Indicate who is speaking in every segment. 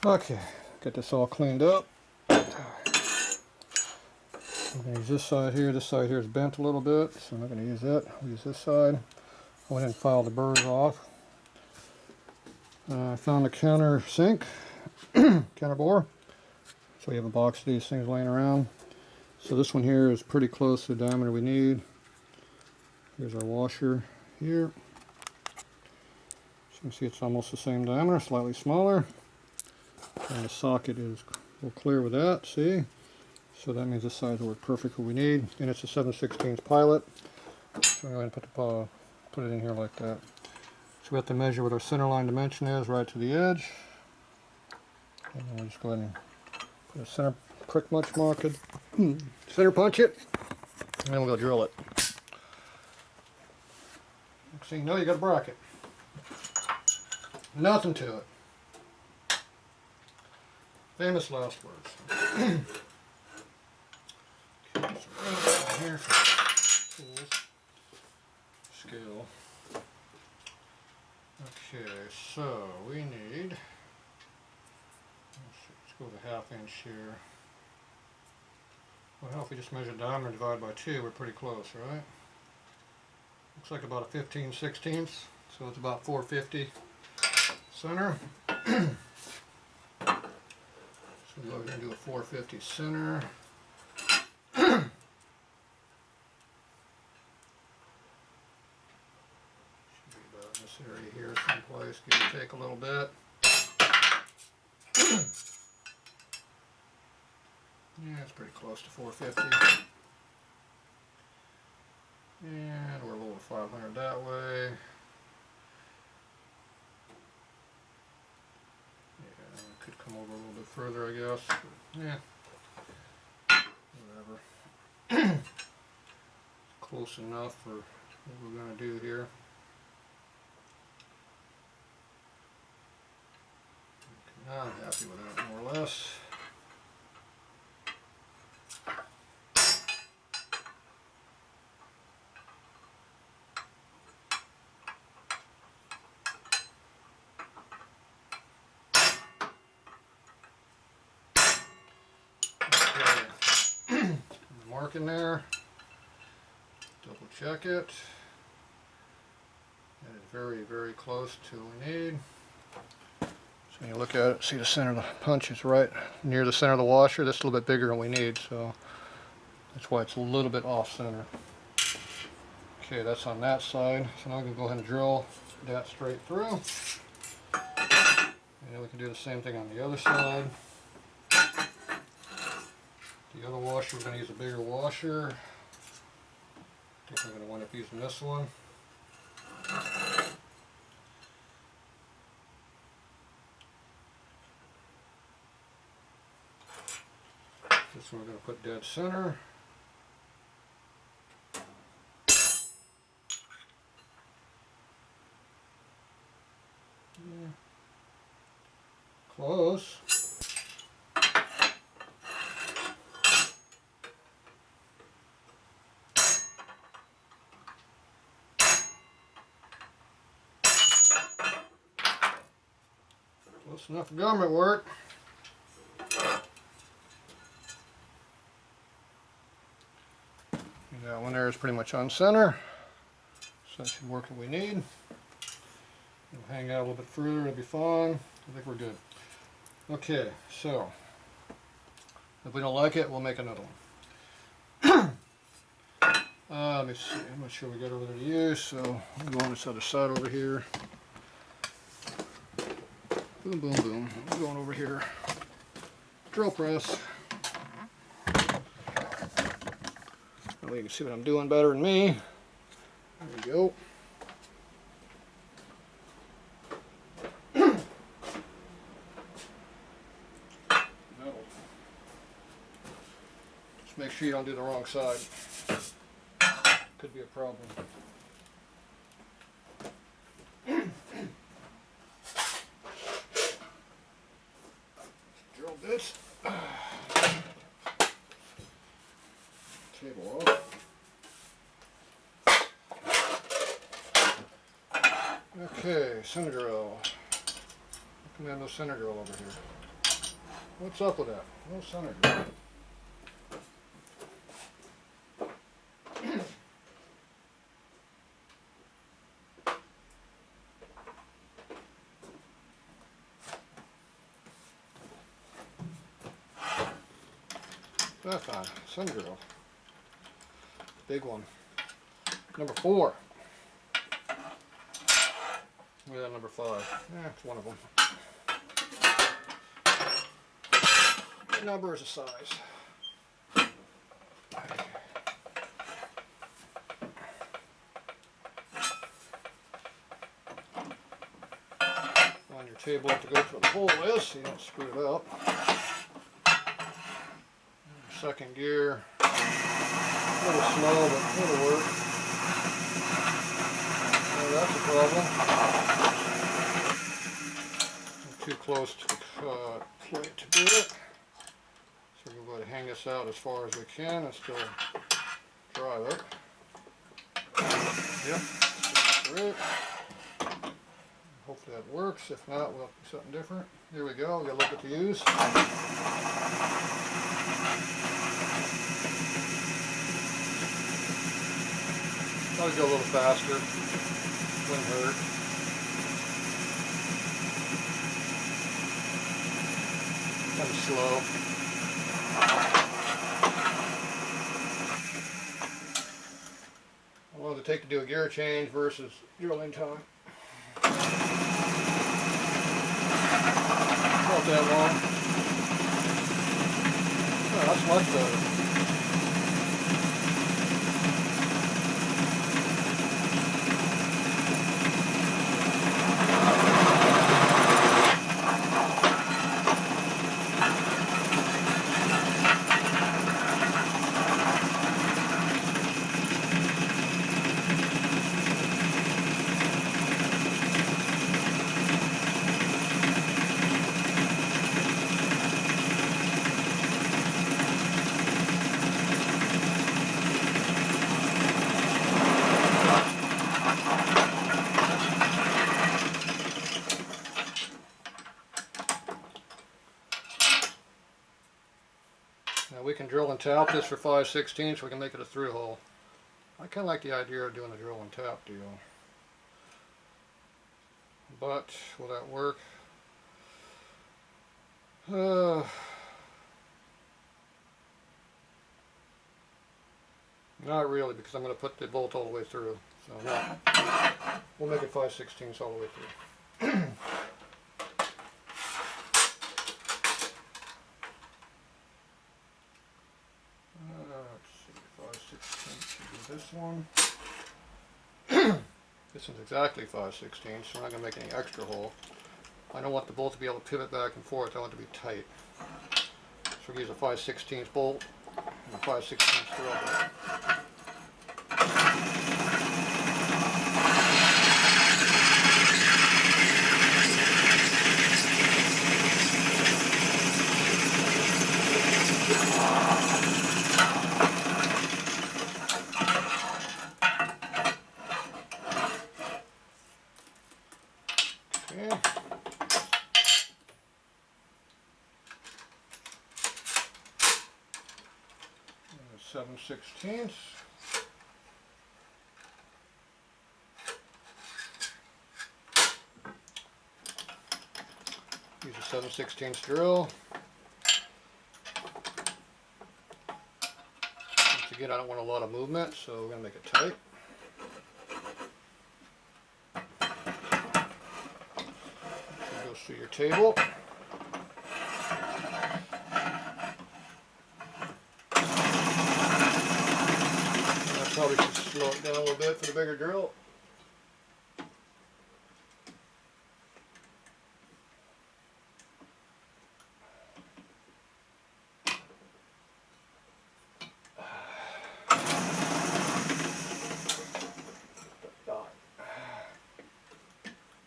Speaker 1: Okay, get this all cleaned up. I'm going to use this side here. This side here is bent a little bit, so I'm not going to use that. I'll use this side. I went and filed the burrs off. I found the counter sink, counter bore. So we have a box of these things laying around. So this one here is pretty close to the diameter we need. Here's our washer here. So you can see it's almost the same diameter, slightly smaller. And the socket is clear with that, see? So that means this size will work perfectly what we need. And it's a 7/16 pilot. So I'm going to put it in here like that. So we have to measure what our center line dimension is right to the edge. And then we'll just go ahead and put a center prick much mark it. Center punch it. And then we'll go drill it. Next thing you know, you got a bracket. Nothing to it. Famous last words. Okay, so here for tools. Scale. Okay, so we need, let's go with a 1/2 inch here. Well, if we just measure diameter and divide by 2, we're pretty close, right? Looks like about a 15/16, so it's about 450 center. So we're going to do a 450 center. This area here someplace, give or take a little bit. Yeah, it's pretty close to 450. And we're a little 500 that way. Yeah, it could come over a little bit further, I guess. But yeah, whatever. Close enough for what we're going to do here. I'm happy with that, more or less. Okay. Mark in there. Double check it. That is very, very close to what we need. So when you look at it, see the center of the punch is right near the center of the washer. That's a little bit bigger than we need, so that's why it's a little bit off center. Okay, that's on that side. So now I'm going to go ahead and drill that straight through. And then we can do the same thing on the other side. The other washer, we're going to use a bigger washer. I think I'm going to wind up using this one. This one we're going to put dead center. Yeah. Close. Close enough for government work. That one there is pretty much on center, so that should work what we need. It'll hang out a little bit further, it'll be fine. I think we're good. Okay, so if we don't like it, we'll make another one. Let me see, I'm not sure we got over there to use, so I'll go on this other side over here. Boom, boom, boom. I'm going over here. Drill press. You can see what I'm doing better than me. There we go. Just make sure you don't do the wrong side. Could be a problem. Drill bits. Table off. Okay, center drill. How come we have no center drill over here? What's up with that? No center drill. That's fine. Center drill. Big one. Number 4. Yeah, number 5. Yeah, it's one of them. The number is a size. On your table to go through the hole is so you don't screw it up. Second gear. A little slow, but it'll work. Oh, that's a problem. I'm too close to the plate to do it. So we'll go ahead and hang this out as far as we can and still drive it. Yep, great. Hopefully that works. If not, we'll do something different. Here we go. We'll look at the use. Probably go a little faster. Wouldn't hurt. Kind of slow. How long does it take to do a gear change versus drilling time? Not that long. Oh, that's much better. Now we can drill and tap this for 5/16, so we can make it a through hole. I kind of like the idea of doing a drill and tap deal. But will that work? Not really, because I'm going to put the bolt all the way through. So no. We'll make it 5/16 all the way through. Let's see, 5/16 should be this one. This one's exactly 5/16, so we're not going to make any extra hole. I don't want the bolt to be able to pivot back and forth. I want it to be tight. So we use a 5/16 bolt and a 5/16 drill bit. Okay. 7/16. Use a 7/16 drill. Once again, I don't want a lot of movement, so we're going to make it tight. So go through your table. Probably should slow it down a little bit for the bigger drill.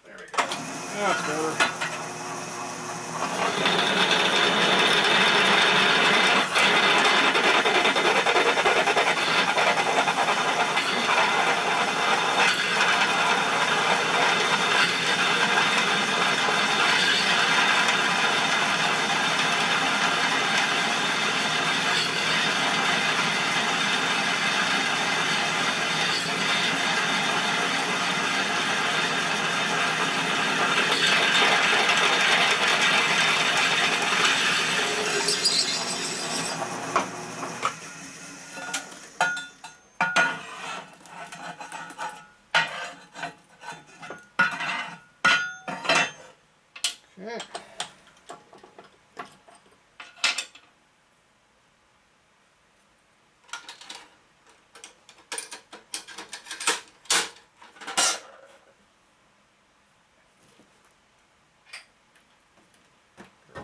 Speaker 1: There we go. That's better.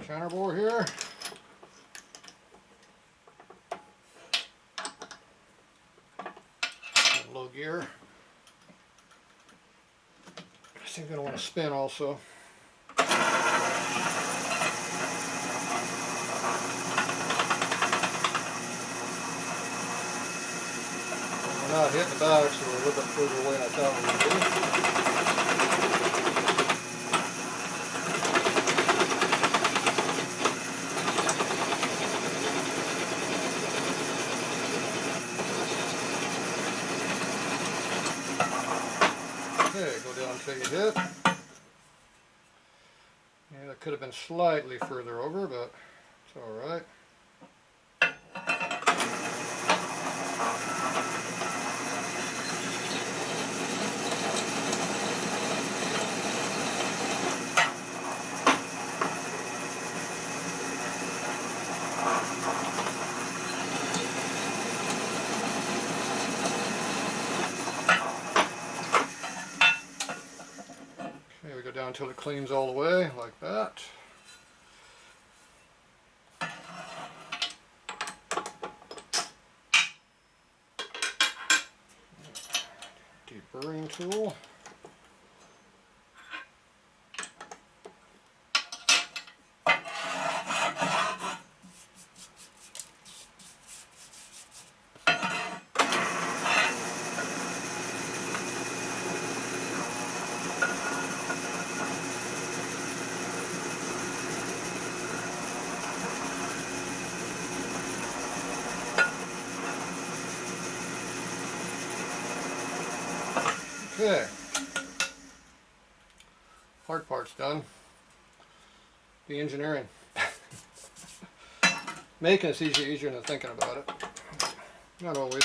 Speaker 1: counterbore here. Low gear. I think I'm going to want to spin also. We're not hitting the back, so we're a little bit further away than I thought we would be. Okay, go down until you hit. Yeah, that could have been slightly further over, but it's alright. Okay, we go down until it cleans all the way, like that. Deburring tool. Okay, hard part's done. The engineering. Making it's easier than thinking about it. Not always.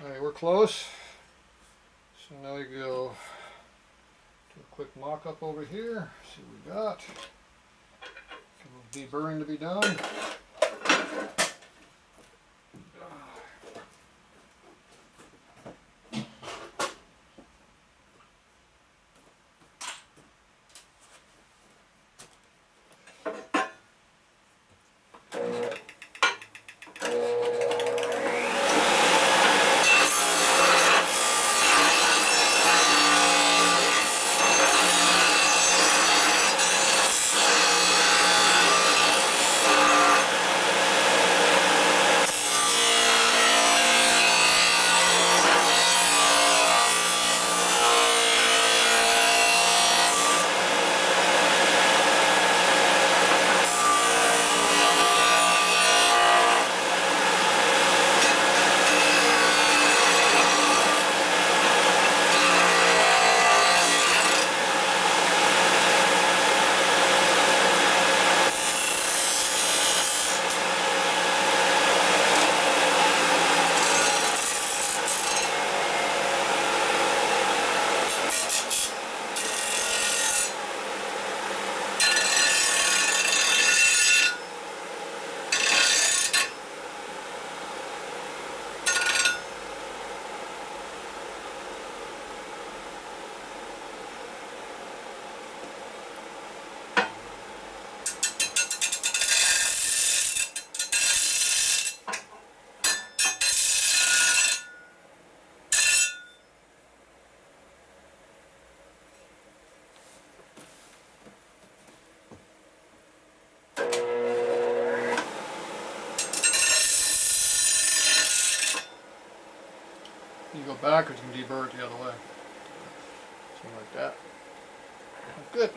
Speaker 1: Alright, we're close. So now we go do a quick mock-up over here. See what we got. A little deburring to be done. You go backwards, you can deburr it the other way. Something like that. Good.